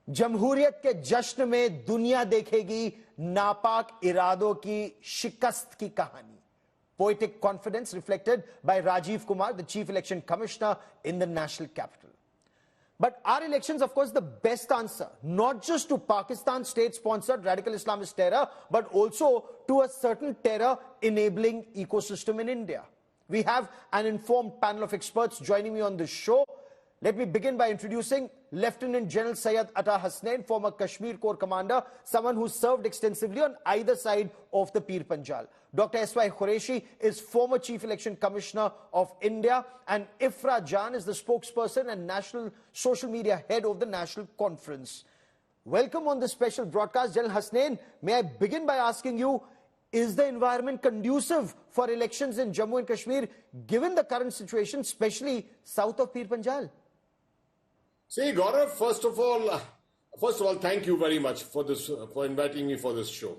जमहूरियत के जश्न में दुनिया देखेगी नापाक इरादों की शिकस्त की कहानी. Poetic confidence reflected by Rajiv Kumar, the Chief Election Commissioner in the national capital. But are elections, of course, the best answer, not just to Pakistan's state-sponsored radical Islamist terror, but also to a certain terror-enabling ecosystem in India? We have an informed panel of experts joining me on this show. Let me begin by introducing Lieutenant General Syed Atta Hasnain, former Kashmir Corps commander, someone who served extensively on either side of the Pir Panjal. Dr. S.Y. Qureshi is former Chief Election Commissioner of India, and Ifra Jan is the spokesperson and national social media head of the National Conference. Welcome on this special broadcast. General Hasnain, may I begin by asking you, is the environment conducive for elections in Jammu and Kashmir, given the current situation, especially south of Pir Panjal? See, Gaurav, first of all, thank you very much for this, for inviting me for this show.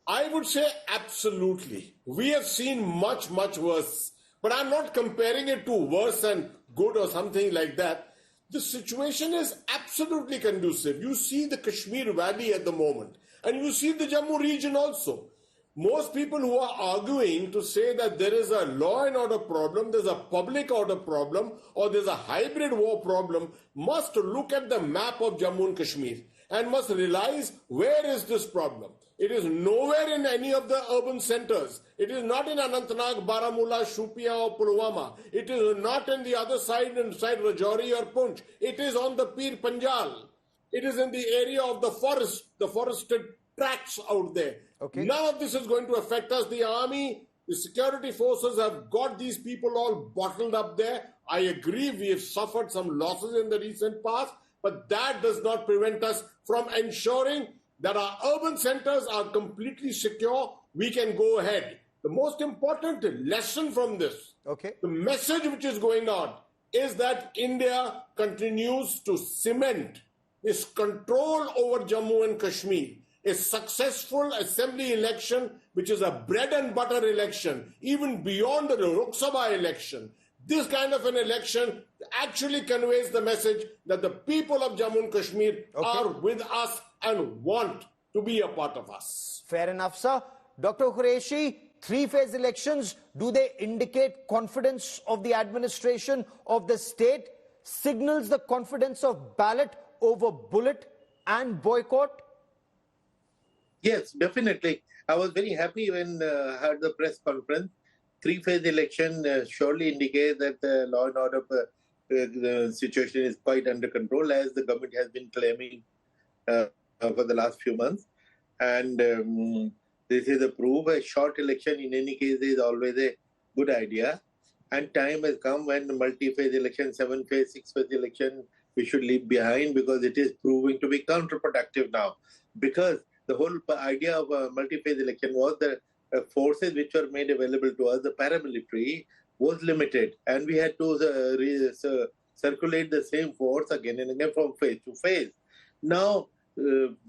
I would say absolutely. We have seen much, much worse, but I'm not comparing it to worse and good or something like that. The situation is absolutely conducive. You see the Kashmir Valley at the moment, and you see the Jammu region also. Most people who are arguing to say that there is a law and order problem, there's a public order problem, or there's a hybrid war problem, must look at the map of Jammu and Kashmir and must realize where is this problem. It is nowhere in any of the urban centers. It is not in Anantnag, Baramulla, Shupia or Pulwama. It is not in the other side, inside Rajouri or Poonch. It is on the Pir Panjal. It is in the area of the forest, the forested tracts out there. Okay. None of this is going to affect us. The army, the security forces have got these people all bottled up there. I agree, we have suffered some losses in the recent past, but that does not prevent us from ensuring that our urban centers are completely secure. We can go ahead. The most important lesson from this, the message which is going on, is that India continues to cement its control over Jammu and Kashmir. A successful assembly election, which is a bread and butter election, even beyond the Lok Sabha election. This kind of an election actually conveys the message that the people of Jammu and Kashmir are with us and want to be a part of us. Fair enough, sir. Dr. Qureshi, three-phase elections, do they indicate confidence of the administration of the state? Signals the confidence of ballot over bullet and boycott? Yes, definitely. I was very happy when I heard the press conference. Three-phase election surely indicates that the law and order the situation is quite under control, as the government has been claiming for the last few months. And this is a proof. A short election, in any case, is always a good idea. And time has come when multi-phase election, seven-phase, six-phase election, we should leave behind, because it is proving to be counterproductive now. Because the whole idea of a multi-phase election was that forces which were made available to us, the paramilitary, was limited. And we had to circulate the same force again and again from phase to phase. Now,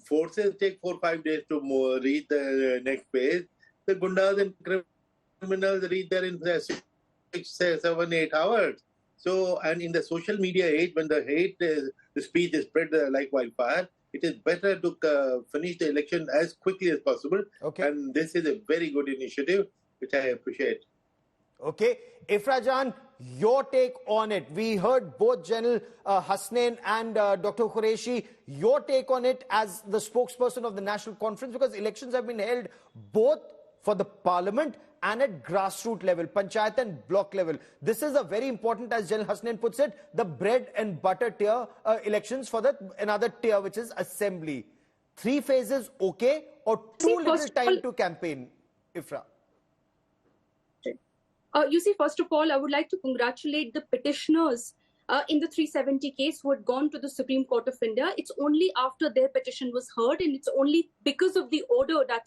forces take 4 or 5 days to reach the next phase. The gundas and criminals reach there in 6, 7, 8 hours. So, and in the social media age, when the hate the speech is spread like wildfire, it is better to finish the election as quickly as possible. And this is a very good initiative, which I appreciate. Okay. Ifra Jan, your take on it. We heard both General Hasnain and Dr. Qureshi, your take on it as the spokesperson of the National Conference, because elections have been held both for the parliament and at grassroots level, panchayat and block level. This is a very important, as General Hasnain puts it, the bread and butter tier elections for the another tier, which is assembly. 3 phases, okay, or too little time to campaign, Ifra? You see, first of all, I would like to congratulate the petitioners in the 370 case who had gone to the Supreme Court of India. It's only after their petition was heard, and it's only because of the order that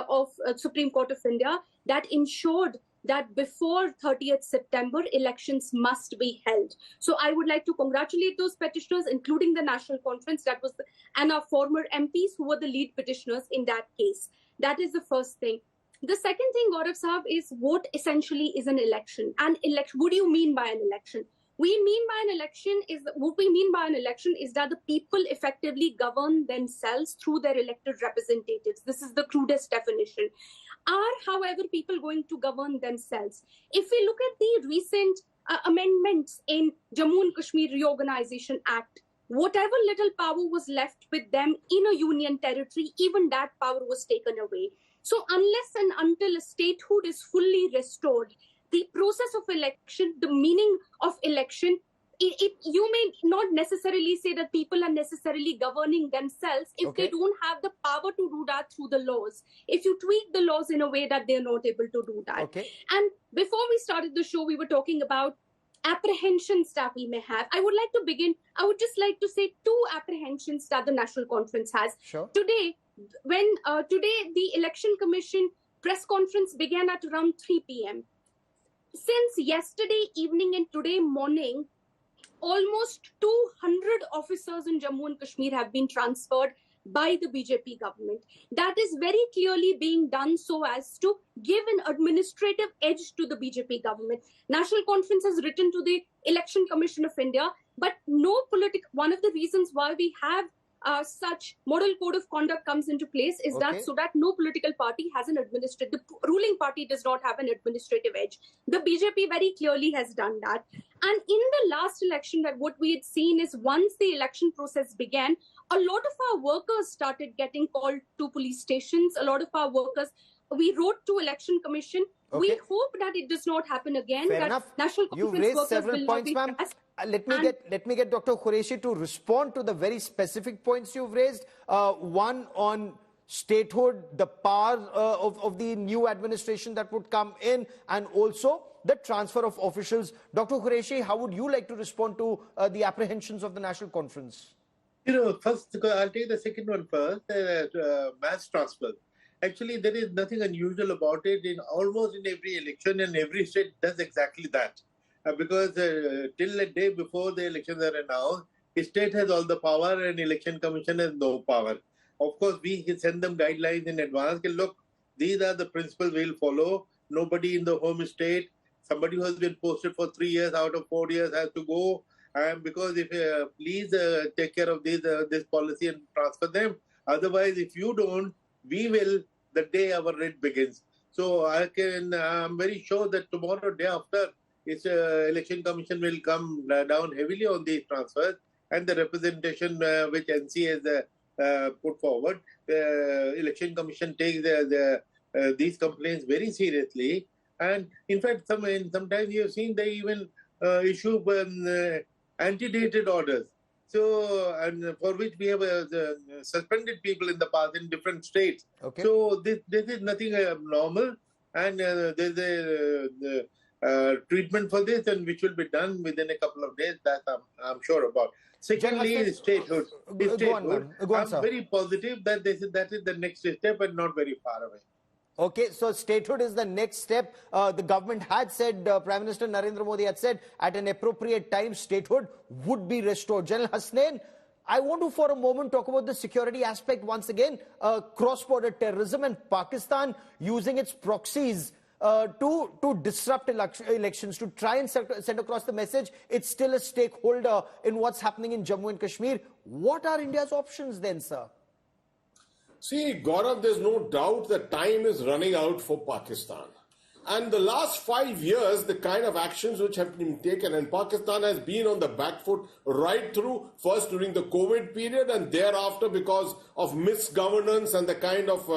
of Supreme Court of India that ensured that before 30th September, elections must be held. So I would like to congratulate those petitioners, including the National Conference, and our former MPs who were the lead petitioners in that case. That is the first thing. The second thing, Gaurav Sahab, is what essentially is an election. What do you mean by an election? What we mean by an election is that the people effectively govern themselves through their elected representatives. This is the crudest definition. Are, however, people going to govern themselves? If we look at the recent amendments in Jammu and Kashmir Reorganization Act, whatever little power was left with them in a union territory, even that power was taken away. So unless and until a statehood is fully restored, the process of election, the meaning of election, you may not necessarily say that people are necessarily governing themselves if they don't have the power to do that through the laws. If you tweak the laws in a way that they're not able to do that. And before we started the show, we were talking about apprehensions that we may have. I would just like to say two apprehensions that the National Conference has. Today, the Election Commission press conference began at around 3 p.m. Since yesterday evening and today morning, almost 200 officers in Jammu and Kashmir have been transferred by the BJP government. That is very clearly being done so as to give an administrative edge to the BJP government. National Conference has written to the Election Commission of India, but one of the reasons why we have such model code of conduct comes into place is that so that no political party has the ruling party does not have an administrative edge. The BJP very clearly has done that. And in the last election, that what we had seen is once the election process began, a lot of our workers started getting called to police stations. A lot of our workers, we wrote to Election Commission. We hope that it does not happen again. Fair that enough. National You've Conference raised workers several will points, not ma'am. be Let me get Dr. Qureshi to respond to the very specific points you've raised. One on statehood, the power of the new administration that would come in, and also the transfer of officials. Dr. Qureshi, how would you like to respond to the apprehensions of the National Conference? First, I'll take the second one first, mass transfer. Actually, there is nothing unusual about it. Almost in every election, and every state does exactly that. Because till a day before the elections are announced, the state has all the power and Election Commission has no power. Of course, we send them guidelines in advance. Look, these are the principles we'll follow. Nobody in the home state, somebody who has been posted for 3 years out of 4 years has to go. Because if please take care of this policy and transfer them. Otherwise, if you don't, we will the day our raid begins. So I'm very sure that tomorrow, day after, Election Commission will come down heavily on these transfers, and the representation which NC has put forward, Election Commission takes these complaints very seriously. And in fact, sometimes you have seen they even issue antedated orders. So, and for which we have suspended people in the past in different states. So this is nothing abnormal, and there's a treatment for this, and which will be done within a couple of days. That I'm sure about. Secondly, statehood. I'm very positive that that is the next step and not very far away. Okay, so statehood is the next step. The government had said, Prime Minister Narendra Modi had said, at an appropriate time, statehood would be restored. General Hasnain, I want to for a moment talk about the security aspect once again. Cross-border terrorism and Pakistan using its proxies to disrupt elections, to try and send across the message it's still a stakeholder in what's happening in Jammu and Kashmir. What are India's options then, sir? See, Gaurav, there's no doubt that time is running out for Pakistan. And the last 5 years, the kind of actions which have been taken, and Pakistan has been on the back foot right through, first during the COVID period and thereafter because of misgovernance and the kind of,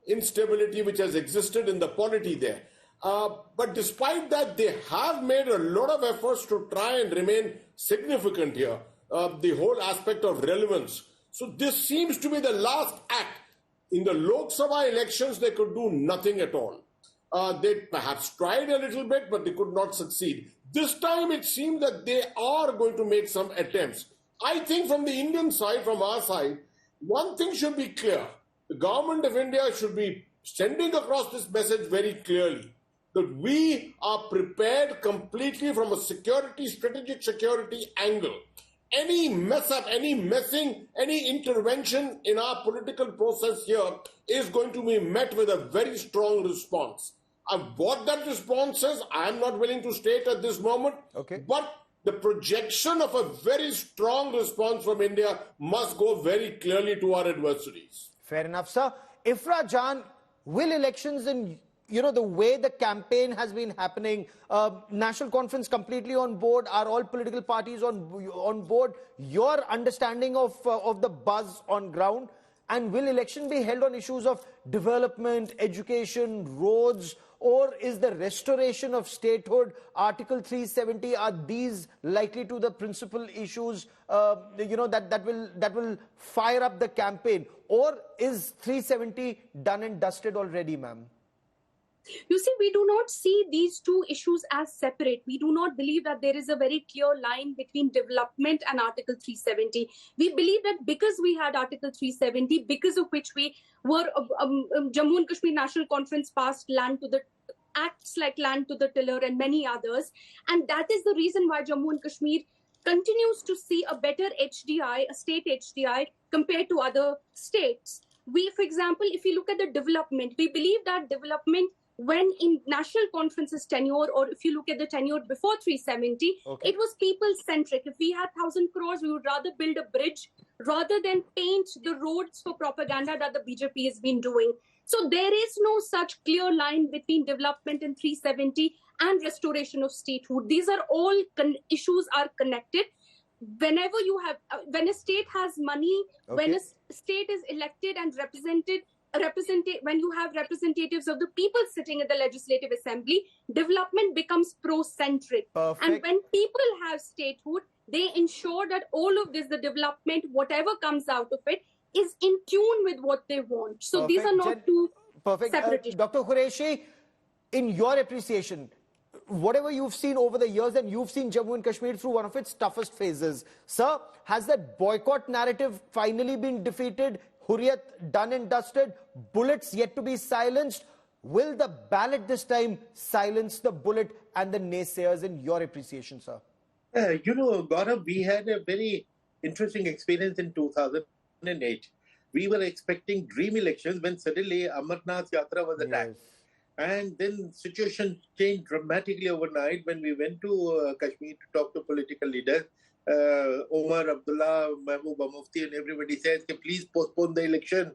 instability which has existed in the polity there. But despite that, they have made a lot of efforts to try and remain significant here, the whole aspect of relevance. So this seems to be the last act. In the Lok Sabha elections, they could do nothing at all. They perhaps tried a little bit, but they could not succeed. This time, it seems that they are going to make some attempts. I think from the Indian side, from our side, one thing should be clear. The government of India should be sending across this message very clearly, that we are prepared completely from a strategic security angle. Any mess up, any messing, any intervention in our political process here is going to be met with a very strong response. What that response is, I am not willing to state at this moment. Okay. But the projection of a very strong response from India must go very clearly to our adversaries. Fair enough, sir. Ifra Jan, will elections in, the way the campaign has been happening, National Conference completely on board, are all political parties on board? Your understanding of the buzz on ground? And will election be held on issues of development, education, roads, or is the restoration of statehood, Article 370, are these likely to the principal issues, that will fire up the campaign? Or is 370 done and dusted already, ma'am? You see, we do not see these two issues as separate. We do not believe that there is a very clear line between development and Article 370. We believe that because we had Article 370, because of which we were, Jammu and Kashmir National Conference passed acts like land to the tiller and many others. And that is the reason why Jammu and Kashmir continues to see a better HDI, a state HDI, compared to other states. For example, if you look at the development, we believe that development, when in National Conference's tenure, or if you look at the tenure before 370, okay, it was people-centric. If we had 1,000 crores, we would rather build a bridge rather than paint the roads for propaganda that the BJP has been doing. So there is no such clear line between development and 370 and restoration of statehood. These are all issues are connected. Whenever you have, when a state has money, when a state is elected and when you have representatives of the people sitting at the Legislative Assembly, development becomes pro-centric. And when people have statehood, they ensure that all of this, the development, whatever comes out of it, is in tune with what they want. So these are not two separate issues. Dr. Qureshi, in your appreciation, whatever you've seen over the years, and you've seen Jammu and Kashmir through one of its toughest phases, sir, has that boycott narrative finally been defeated? Hurriyat done and dusted? Bullets yet to be silenced? Will the ballot this time silence the bullet and the naysayers, in your appreciation, sir? Gaurav, we had a very interesting experience in 2008. We were expecting dream elections when suddenly Amarnath Yatra was attacked. Yes. And then situation changed dramatically overnight when we went to Kashmir to talk to political leaders. Omar Abdullah, Mahbooba Mufti, and everybody says, please postpone the election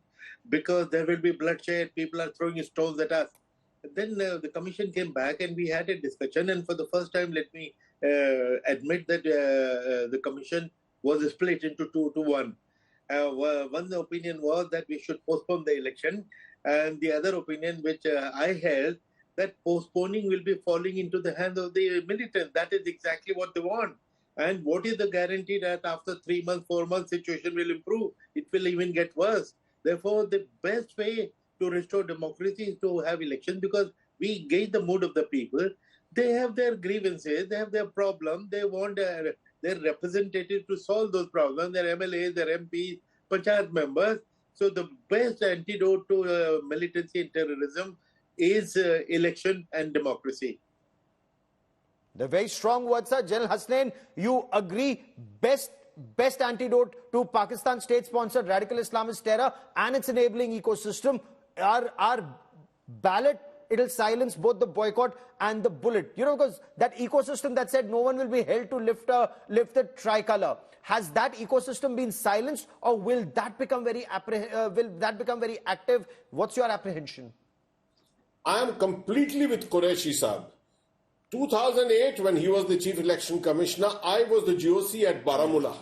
because there will be bloodshed. People are throwing stones at us. And then the commission came back and we had a discussion. And for the first time, let me admit that the commission was split into 2-1. One opinion was that we should postpone the election. And the other opinion, which I held, that postponing will be falling into the hands of the militants. That is exactly what they want. And what is the guarantee that after 3 months, 4 months, situation will improve? It will even get worse. Therefore, the best way to restore democracy is to have elections, because we gauge the mood of the people. They have their grievances, they have their problems. They want their representatives to solve those problems, their MLAs, their MPs, Panchayat members. So the best antidote to militancy and terrorism is election and democracy. The very strong words, sir. General Hasnain, you agree best antidote to Pakistan state-sponsored radical Islamist terror and its enabling ecosystem, our ballot, it'll silence both the boycott and the bullet. Because that ecosystem that said no one will be held to lift the tricolor, has that ecosystem been silenced, or will that become very active? What's your apprehension? I am completely with Qureshi Saab. 2008, when he was the Chief Election Commissioner, I was the GOC at Baramulla.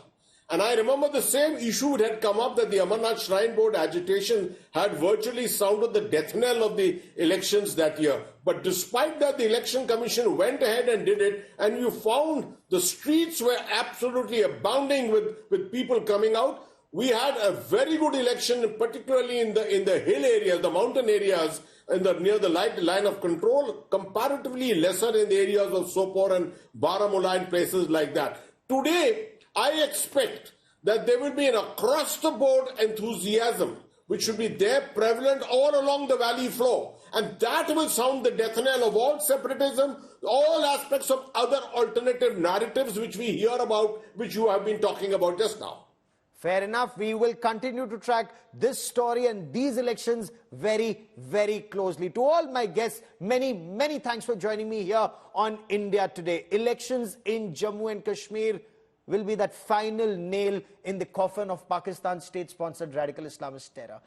And I remember the same issue had come up, that the Amarnath Shrine Board agitation had virtually sounded the death knell of the elections that year. But despite that, the Election Commission went ahead and did it, and you found the streets were absolutely abounding with people coming out. We had a very good election, particularly in the hill areas, the mountain areas, near the line of control, comparatively lesser in the areas of Sopore and Baramulla and places like that. Today, I expect that there will be an across-the-board enthusiasm which should be there prevalent all along the valley floor. And that will sound the death knell of all separatism, all aspects of other alternative narratives which we hear about, which you have been talking about just now. Fair enough. We will continue to track this story and these elections very, very closely. To all my guests, many, many thanks for joining me here on India Today. Elections in Jammu and Kashmir will be that final nail in the coffin of Pakistan's state-sponsored radical Islamist terror.